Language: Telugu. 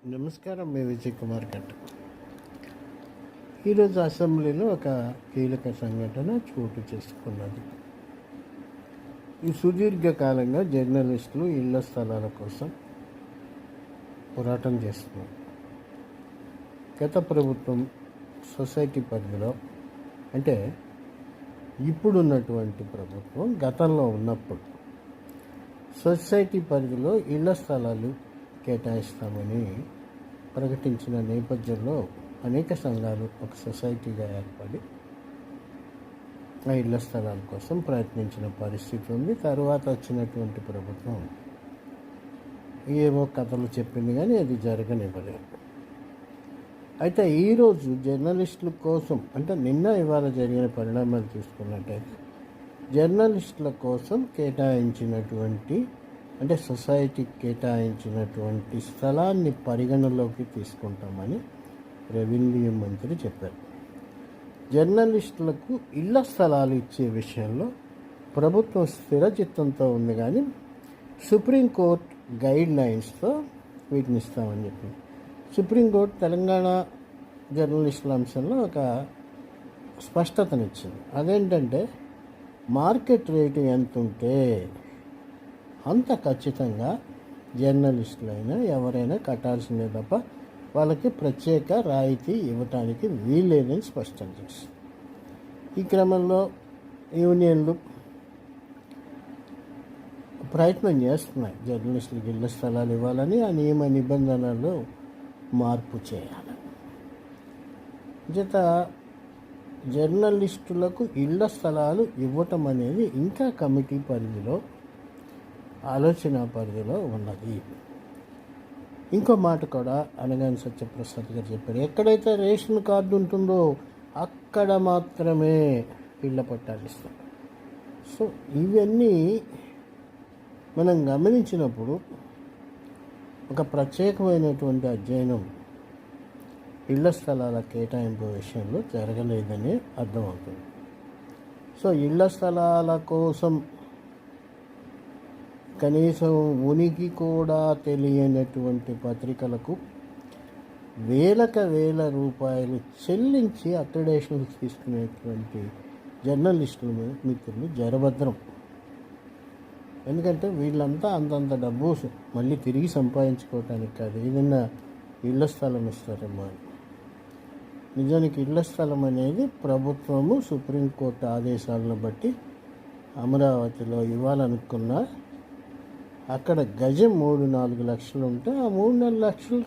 నమస్కారం. మీ విజయ్ కుమార్ గట్ట. ఈరోజు అసెంబ్లీలో ఒక కీలక సంఘటన చోటు చేసుకున్నది. ఈ సుదీర్ఘకాలంగా జర్నలిస్టులు ఇళ్ల స్థలాల కోసం పోరాటం చేస్తున్నారు. గత ప్రభుత్వం సొసైటీ పరిధిలో, అంటే ఇప్పుడున్నటువంటి ప్రభుత్వం గతంలో ఉన్నప్పుడు సొసైటీ పరిధిలో ఇళ్ల స్థలాలు కేటాయిస్తామని ప్రకటించిన నేపథ్యంలో అనేక సంఘాలు ఒక సొసైటీగా ఏర్పడి ఆ ఇళ్ల స్థలాల కోసం ప్రయత్నించిన పరిస్థితి ఉంది. తర్వాత వచ్చినటువంటి ప్రభుత్వం ఏవో కథలు చెప్పింది, కానీ అది జరగనివ్వలేదు. అయితే ఈరోజు జర్నలిస్టుల కోసం, అంటే నిన్న ఇవాళ జరిగిన పరిణామాలు చూసుకున్నట్టయితే జర్నలిస్టుల కోసం కేటాయించినటువంటి, అంటే సొసైటీకి కేటాయించినటువంటి స్థలాన్ని పరిగణలోకి తీసుకుంటామని రెవెన్యూ మంత్రి చెప్పారు. జర్నలిస్టులకు ఇళ్ల స్థలాలు ఇచ్చే విషయంలో ప్రభుత్వం స్థిరచిత్తంతో ఉంది, కానీ సుప్రీంకోర్టు గైడ్ లైన్స్తో వీటిని ఇస్తామని చెప్పింది. సుప్రీంకోర్టు తెలంగాణ జర్నలిస్టుల అంశంలో ఒక స్పష్టతనిచ్చింది. అదేంటంటే మార్కెట్ రేటు ఎంత ఉంటే అంత ఖచ్చితంగా జర్నలిస్టులైనా ఎవరైనా కట్టాల్సిందే తప్ప వాళ్ళకి ప్రత్యేక రాయితీ ఇవ్వటానికి వీల్లేదని స్పష్టం చేస్తుంది. ఈ క్రమంలో యూనియన్లు ప్రయత్నం చేస్తున్నాయి జర్నలిస్టులకు ఇళ్ల స్థలాలు ఇవ్వాలని, ఆ నియమ నిబంధనలు మార్పు చేయాలి. చేత జర్నలిస్టులకు ఇళ్ల స్థలాలు ఇవ్వటం అనేది ఇంకా కమిటీ పరిధిలో, ఆలోచన పరిధిలో ఉన్నది. ఇంకో మాట కూడా అనగాని సత్యప్రసాద్ గారు చెప్పారు. ఎక్కడైతే రేషన్ కార్డు ఉంటుందో అక్కడ మాత్రమే ఇళ్ల పట్టాలు ఇస్తారు. సో ఇవన్నీ మనం గమనించినప్పుడు ఒక ప్రత్యేకమైనటువంటి అధ్యయనం ఇళ్ల స్థలాల కేటాయింపు విషయంలో జరగలేదని అర్థమవుతుంది. సో ఇళ్ల స్థలాల కోసం కనీసం ఉనికి కూడా తెలియనటువంటి పత్రికలకు వేల రూపాయలు చెల్లించి అక్రిడేషన్లు తీసుకునేటువంటి జర్నలిస్టుల మిత్రులు జరభద్రం. ఎందుకంటే వీళ్ళంతా అంతంత డబ్బు మళ్ళీ తిరిగి సంపాదించుకోవటానికి కాదు, ఏదైనా ఇళ్ల స్థలం ఇస్తారేమో అని. నిజానికి ఇళ్ల స్థలం అనేది ప్రభుత్వము సుప్రీంకోర్టు ఆదేశాలను బట్టి అమరావతిలో ఇవ్వాలనుకున్న, అక్కడ గజం 3-4 లక్షలు ఉంటే ఆ 3-4 లక్షలు